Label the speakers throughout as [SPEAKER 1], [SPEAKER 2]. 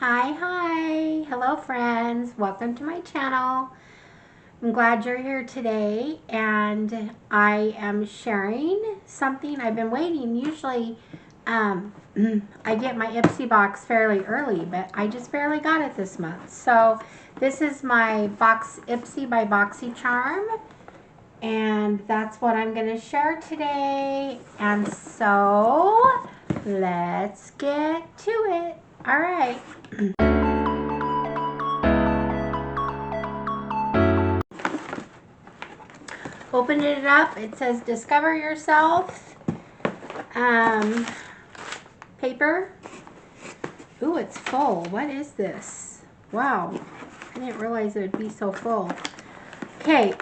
[SPEAKER 1] Hi, hello friends, welcome to my channel. I'm glad you're here today, and I am sharing something I've been waiting. Usually I get my Ipsy box fairly early, but I just barely got it this month. So this is my box Ipsy by BoxyCharm, and that's what I'm going to share today. And so let's get to it. All right. Open it up. It says discover yourself. Paper. Ooh, it's full. What is this? Wow. I didn't realize it would be so full. Okay.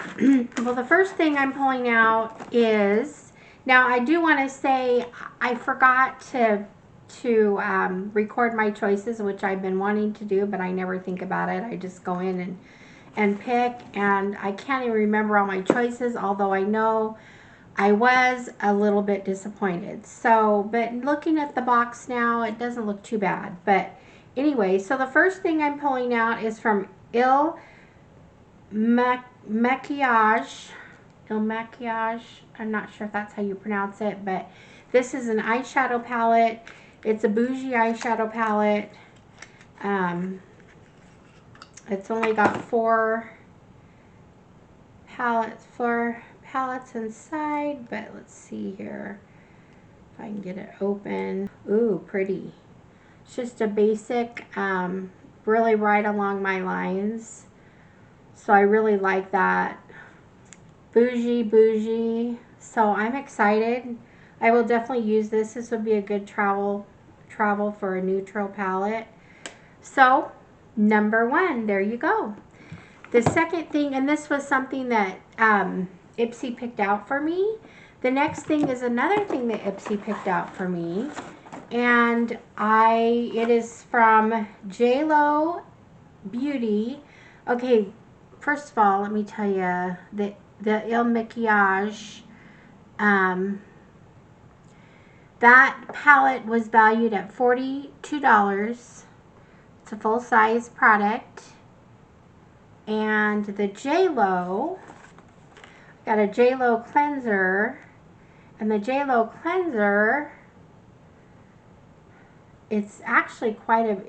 [SPEAKER 1] Well, the first thing I'm pulling out is, now I do want to say I forgot to record my choices, which I've been wanting to do, but I never think about it. I just go in and pick, and I can't even remember all my choices, although I know I was a little bit disappointed. So, but looking at the box now, it doesn't look too bad. But anyway, so the first thing I'm pulling out is from Il Maquillage. I'm not sure if that's how you pronounce it, but this is an eyeshadow palette. It's a bougie eyeshadow palette. It's only got four palettes inside, but let's see here if I can get it open. Ooh, pretty. It's just a basic, really right along my lines. So I really like that. Bougie. So I'm excited. I will definitely use this. This would be a good travel for a neutral palette. So number one, there you go. The second thing, and this was something that Ipsy picked out for me. The next thing is another thing that Ipsy picked out for me, and it is from JLo Beauty. Okay, first of all, let me tell you that the Il Maquillage, that palette was valued at $42. It's a full-size product. And the JLo, got a JLo cleanser, and the JLo cleanser, it's actually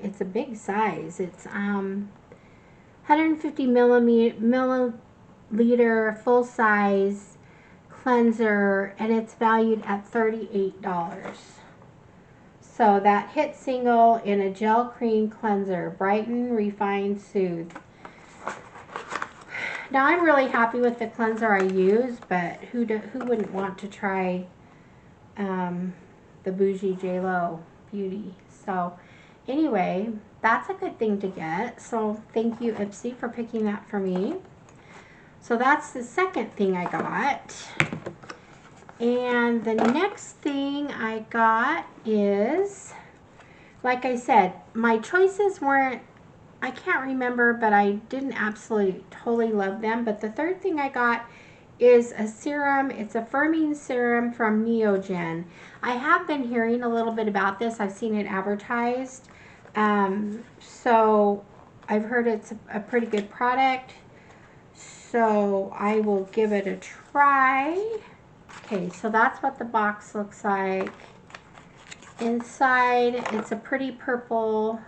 [SPEAKER 1] it's a big size. It's 150 milliliter full size cleanser, and it's valued at $38. So that hit single in a gel cream cleanser, brighten, refine, soothe. Now I'm really happy with the cleanser I use, but who wouldn't want to try the bougie JLo Beauty? So anyway, that's a good thing to get. So thank you, Ipsy, for picking that for me. So that's the second thing I got. And the next thing I got is, like I said, my choices weren't, I can't remember, but I didn't absolutely totally love them. But the third thing I got is a serum. It's a firming serum from Neogen. I have been hearing a little bit about this. I've seen it advertised. So I've heard it's a pretty good product. So I will give it a try. Okay, so that's what the box looks like. Inside, it's a pretty purple.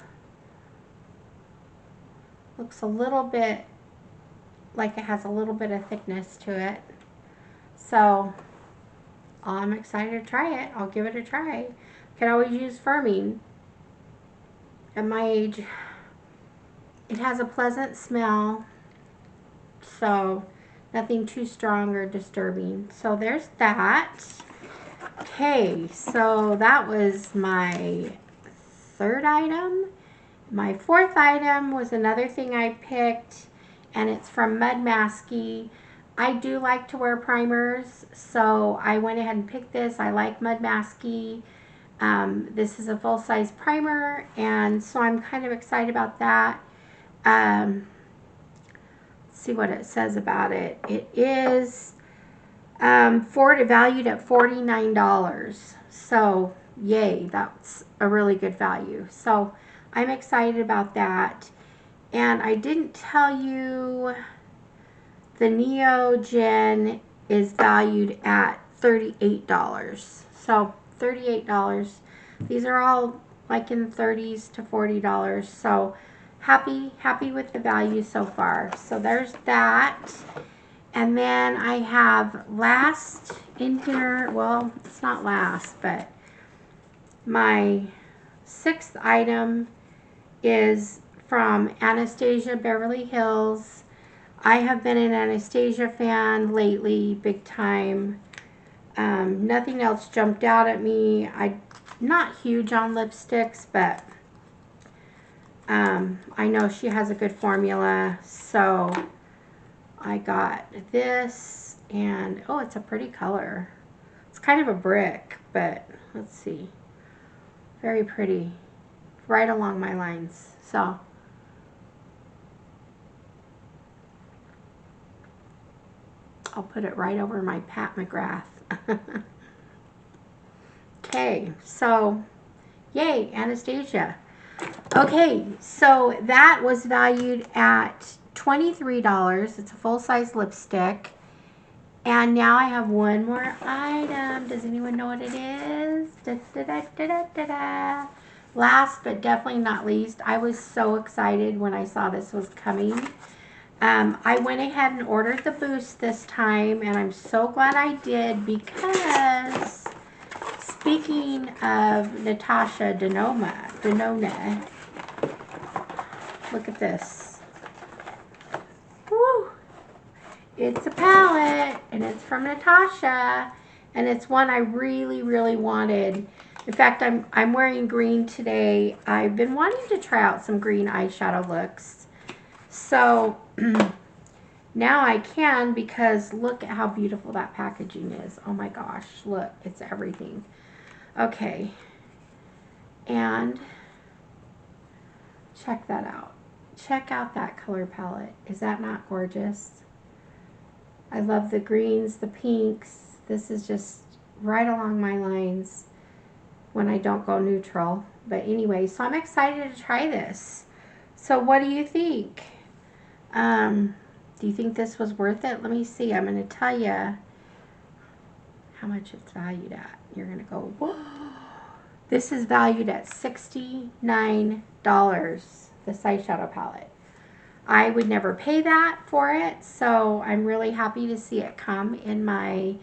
[SPEAKER 1] Looks a little bit like it has a little bit of thickness to it. So I'm excited to try it. I'll give it a try. Can always use firming. At my age, it has a pleasant smell. So nothing too strong or disturbing. So there's that. Okay, so that was my third item. My fourth item was another thing I picked, and it's from Mud Masky. I do like to wear primers, so I went ahead and picked this. I like Mud Masky. This is a full-size primer, and so I'm kind of excited about that. Let's see what it says about it. It is valued at $49. So yay, that's a really good value. So I'm excited about that. And I didn't tell you the Neogen is valued at $38. So $38. These are all like in the 30s to $40. So happy with the value so far. So there's that. And then I have last in here, well, it's not last, but my 6th item is from Anastasia Beverly Hills. I have been an Anastasia fan lately, big time. Nothing else jumped out at me. I'm not huge on lipsticks, but I know she has a good formula, so I got this, and oh, it's a pretty color. It's kind of a brick, but let's see. Very pretty. Right along my lines. So I'll put it right over my Pat McGrath. Okay, so yay, Anastasia. Okay, so that was valued at $23. It's a full-size lipstick. And now I have one more item. Does anyone know what it is? Da, da, da, da, da, da, da. Last but definitely not least, I was so excited when I saw this was coming. I went ahead and ordered the boost this time, and I'm so glad I did, because speaking of Natasha Denona, look at this. Woo! It's a palette, and it's from Natasha, and it's one I really, really wanted. In fact, I'm wearing green today. I've been wanting to try out some green eyeshadow looks. So now I can, because look at how beautiful that packaging is. Oh my gosh, look, it's everything. Okay, and check that out. Check out that color palette. Is that not gorgeous? I love the greens, the pinks. This is just right along my lines when I don't go neutral. But anyway, so I'm excited to try this. So what do you think? Do you think this was worth it? Let me see. I'm going to tell you how much it's valued at. You're going to go, whoa. This is valued at $69, this eyeshadow palette. I would never pay that for it, so I'm really happy to see it come in my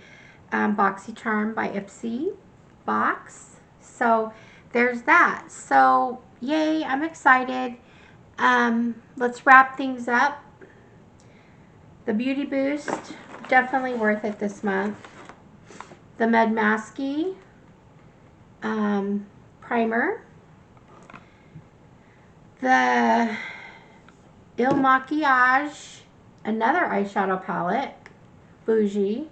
[SPEAKER 1] BoxyCharm by Ipsy box. So there's that. So yay, I'm excited. Let's wrap things up. The Beauty Boost, definitely worth it this month. The Med Masky primer. The Il Maquillage, another eyeshadow palette, bougie.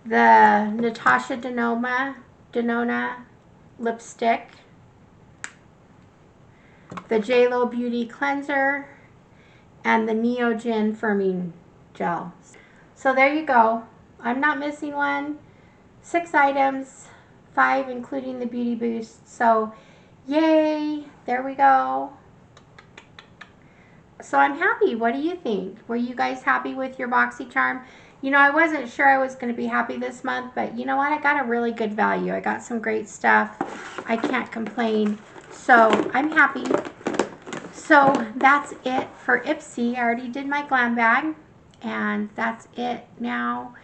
[SPEAKER 1] The Natasha Denona lipstick. The JLo Beauty Cleanser, and the Neogen Firming Gel. So there you go. I'm not missing one. 6 items, 5 including the Beauty Boost. So yay, there we go. So I'm happy. What do you think? Were you guys happy with your BoxyCharm? You know, I wasn't sure I was going to be happy this month, but you know what? I got a really good value. I got some great stuff. I can't complain. So I'm happy. So that's it for Ipsy. I already did my glam bag, and that's it now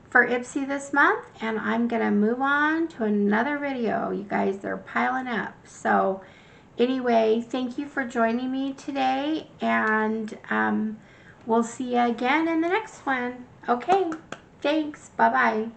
[SPEAKER 1] for Ipsy this month. And I'm going to move on to another video. You guys, they're piling up. So anyway, thank you for joining me today, and we'll see you again in the next one. Okay, thanks. Bye-bye.